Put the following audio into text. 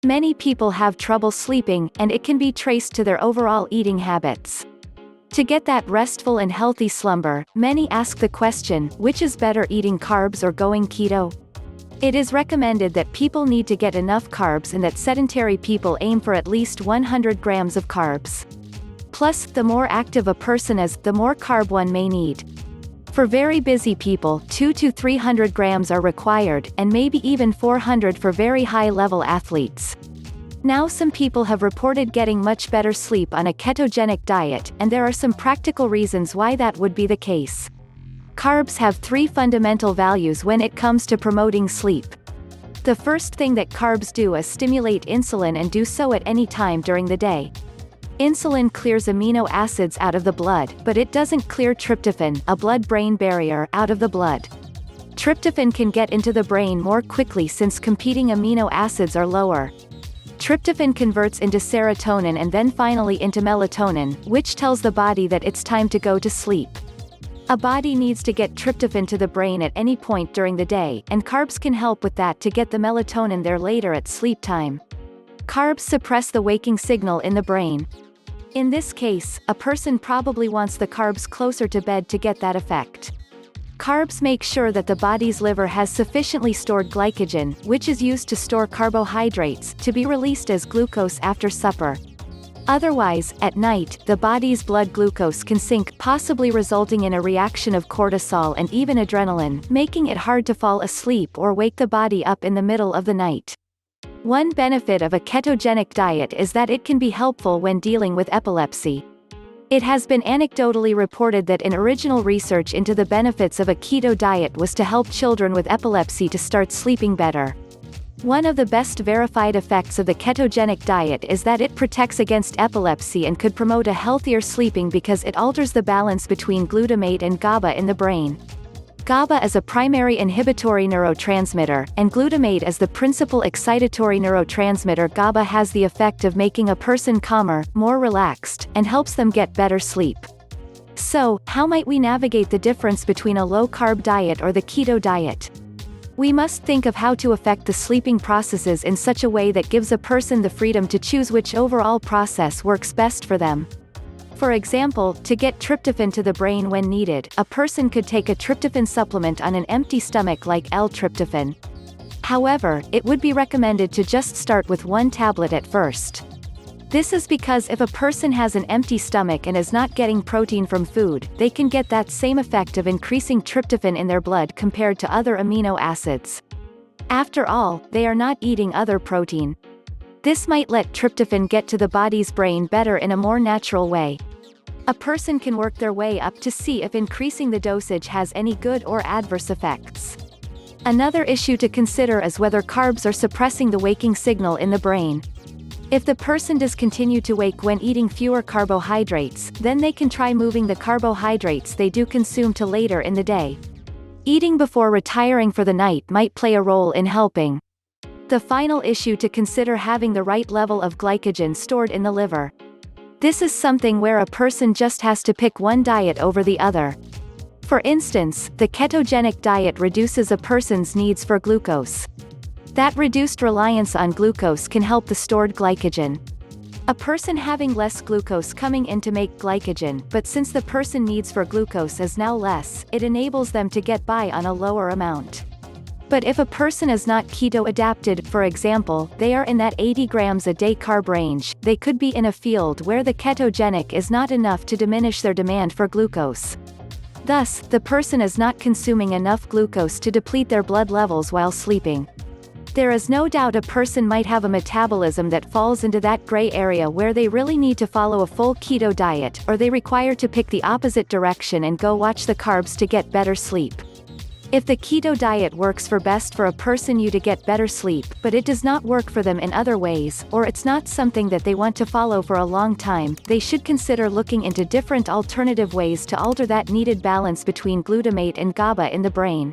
Many people have trouble sleeping, and it can be traced to their overall eating habits. To get that restful and healthy slumber, many ask the question, which is better, eating carbs or going keto? It is recommended that people need to get enough carbs and that sedentary people aim for at least 100 grams of carbs. Plus, the more active a person is, the more carb one may need. For very busy people, 200 to 300 grams are required, and maybe even 400 for very high-level athletes. Now some people have reported getting much better sleep on a ketogenic diet, and there are some practical reasons why that would be the case. Carbs have 3 fundamental values when it comes to promoting sleep. The first thing that carbs do is stimulate insulin, and do so at any time during the day. Insulin clears amino acids out of the blood, but it doesn't clear tryptophan, a blood-brain barrier, out of the blood. Tryptophan can get into the brain more quickly since competing amino acids are lower. Tryptophan converts into serotonin and then finally into melatonin, which tells the body that it's time to go to sleep. A body needs to get tryptophan to the brain at any point during the day, and carbs can help with that to get the melatonin there later at sleep time. Carbs suppress the waking signal in the brain. In this case, a person probably wants the carbs closer to bed to get that effect. Carbs make sure that the body's liver has sufficiently stored glycogen, which is used to store carbohydrates, to be released as glucose after supper. Otherwise, at night, the body's blood glucose can sink, possibly resulting in a reaction of cortisol and even adrenaline, making it hard to fall asleep or wake the body up in the middle of the night. One benefit of a ketogenic diet is that it can be helpful when dealing with epilepsy. It has been anecdotally reported that an original research into the benefits of a keto diet was to help children with epilepsy to start sleeping better. One of the best verified effects of the ketogenic diet is that it protects against epilepsy and could promote a healthier sleeping because it alters the balance between glutamate and GABA in the brain. GABA is a primary inhibitory neurotransmitter, and glutamate is the principal excitatory neurotransmitter. GABA has the effect of making a person calmer, more relaxed, and helps them get better sleep. So, how might we navigate the difference between a low-carb diet or the keto diet? We must think of how to affect the sleeping processes in such a way that gives a person the freedom to choose which overall process works best for them. For example, to get tryptophan to the brain when needed, a person could take a tryptophan supplement on an empty stomach like L-tryptophan. However, it would be recommended to just start with 1 tablet at first. This is because if a person has an empty stomach and is not getting protein from food, they can get that same effect of increasing tryptophan in their blood compared to other amino acids. After all, they are not eating other protein. This might let tryptophan get to the body's brain better in a more natural way. A person can work their way up to see if increasing the dosage has any good or adverse effects. Another issue to consider is whether carbs are suppressing the waking signal in the brain. If the person does continue to wake when eating fewer carbohydrates, then they can try moving the carbohydrates they do consume to later in the day. Eating before retiring for the night might play a role in helping. The final issue to consider: having the right level of glycogen stored in the liver. This is something where a person just has to pick one diet over the other. For instance, the ketogenic diet reduces a person's needs for glucose. That reduced reliance on glucose can help the stored glycogen. A person having less glucose coming in to make glycogen, but since the person needs for glucose is now less, it enables them to get by on a lower amount. But if a person is not keto adapted, for example, they are in that 80 grams a day carb range, they could be in a field where the ketogenic is not enough to diminish their demand for glucose. Thus, the person is not consuming enough glucose to deplete their blood levels while sleeping. There is no doubt a person might have a metabolism that falls into that gray area where they really need to follow a full keto diet, or they require to pick the opposite direction and go watch the carbs to get better sleep. If the keto diet works for best for a person to get better sleep, but it does not work for them in other ways, or it's not something that they want to follow for a long time, they should consider looking into different alternative ways to alter that needed balance between glutamate and GABA in the brain.